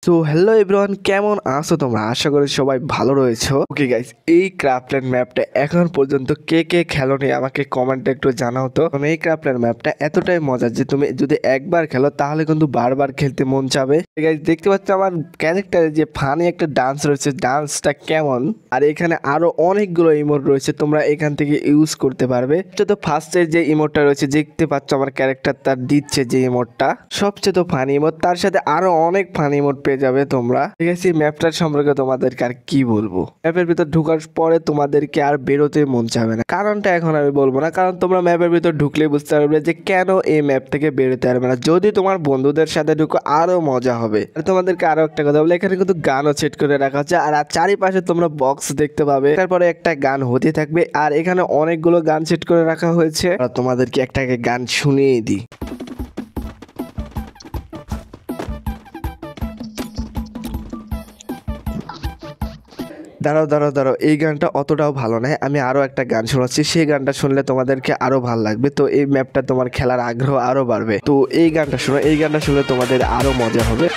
So hello everyone, কেমন আছো তোমরা? আশা করি সবাই ভালো রয়েছো। ওকে গাইস, এই ক্রাফটল্যান্ড ম্যাপটা এখন পর্যন্ত কে কে খেলোনি আমাকে কমেন্টে একটু জানাও তো। এই ক্রাফটল্যান্ড ম্যাপটা এতটাই মজার যে তুমি যদি একবার খেলো তাহলে কিন্তু বারবার খেলতে মন চাবে। গাইস দেখতে পাচ্ছ আমার ক্যারেক্টারে যে ফানি একটা ডান্স রয়েছে, ডান্সটা কেমন। আর এখানে আরো অনেকগুলো ইমোট রয়েছে, তোমরা এখান থেকে ইউজ করতে পারবে। তো ফার্স্টের যে ইমোটটা রয়েছে দেখতে পাচ্ছ আমার ক্যারেক্টার তার দিচ্ছে যে ইমোটটা, সবচেয়ে তো ফানি ইমোট, তার সাথে আরো অনেক ফানি ইমোট পেয়ে যাবে তোমরা। ঠিক আছে, ম্যাপটার সম্পর্কে তোমাদেরকে আর কি বলবো। ম্যাপের ভিতর ঢোকার পরে তোমাদেরকে আর বেরোতে মন চাবে না। কারণটা এখন আমি বলবো না, কারণ তোমরা ম্যাপের ভিতর ঢুকলে বুঝতে পারবে যে কেন এই ম্যাপ থেকে বেরোতে পারবে না। যদি তোমার বন্ধুদের সাথে ঢুকো আরো মজা হবে। আর তোমাদেরকে আরো একটা কথা বলে, এখানে কিন্তু গানও সেট করে রাখা হচ্ছে, আর চারিপাশে তোমরা বক্স দেখতে পাবে, তারপরে একটা গান হতে থাকবে। আর এখানে অনেকগুলো গান সেট করে রাখা হয়েছে, আর তোমাদেরকে একটা গান শুনিয়ে দিই। দাঁড়াও দাঁড়াও দাঁড়াও, এই গানটা অতটাও ভালো নয়, আমি আরো একটা গান শোনাচ্ছি, সেই গানটা শুনলে তোমাদেরকে আরো ভালো লাগবে। তো এই ম্যাপটা তোমার খেলার আগ্রহ আরো বাড়বে। তো এই গানটা শোনো, এই গানটা শুনলে তোমাদের আরো মজা হবে।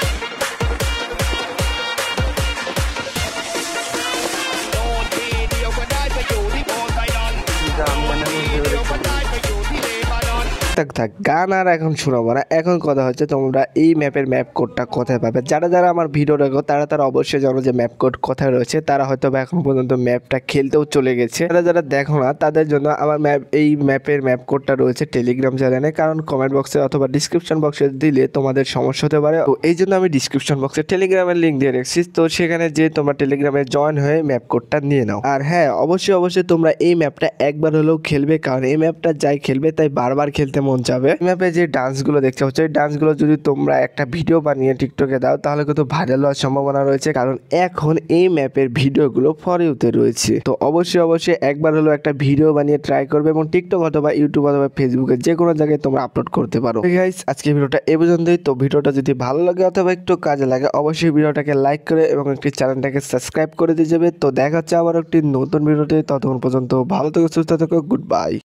থাক গান আর এখন শোনাবো না। এখন কথা হচ্ছে তোমরা এই ম্যাপের ম্যাপ কোডটা কোথায় পাবে। যারা যারা আমার ভিডিও দেখো তারা অবশ্যই জানো যে ম্যাপ কোড কোথায় রয়েছে। তারা হয়তো এখন পর্যন্ত ম্যাপটা খেলতেও চলে গেছে। যারা যারা দেখো না তাদের জন্য আমার এই ম্যাপের ম্যাপ কোডটা রয়েছে টেলিগ্রাম চ্যানেলে, কারণ কমেন্ট বক্সে অথবা ডিসক্রিপশন বক্সে দিলে তোমাদের সমস্যা হতে পারে। তো এই জন্য আমি ডিসক্রিপশন বক্সে টেলিগ্রামের লিঙ্ক দিয়ে রেখেছি, তো সেখানে যে তোমরা টেলিগ্রামে জয়েন হয়ে ম্যাপ কোডটা নিয়ে নাও। আর হ্যাঁ, অবশ্যই তোমরা এই ম্যাপটা একবার হলেও খেলবে, কারণ এই ম্যাপটা যাই খেলবে তাই বারবার খেলতে মন যাবে। ম্যাপে যে ডান্সগুলো দেখতে হচ্ছে, এই ডান্সগুলো যদি তোমরা একটা ভিডিও বানিয়ে টিকটকে দাও তাহলে কিন্তু ভাইরাল হওয়ার সম্ভাবনা রয়েছে, কারণ এখন এই ম্যাপের ভিডিওগুলো ফর ইউতে রয়েছে। তো অবশ্যই একবার হলেও একটা ভিডিও বানিয়ে ট্রাই করবে এবং টিকটক অথবা ইউটিউব অথবা ফেসবুকে যে কোনো জায়গায় তোমরা আপলোড করতে পারো। গাইস, আজকে ভিডিওটা এ পর্যন্তই। তো ভিডিওটা যদি ভালো লাগে অথবা একটু কাজে লাগে অবশ্যই ভিডিওটাকে লাইক করে এবং একটি চ্যানেলটাকে সাবস্ক্রাইব করে দিয়ে যাবে। তো দেখা হচ্ছে আবার একটি নতুন ভিডিওতে, ততক্ষণ পর্যন্ত ভালো থেকো, সুস্থ থেকো, গুড বাই।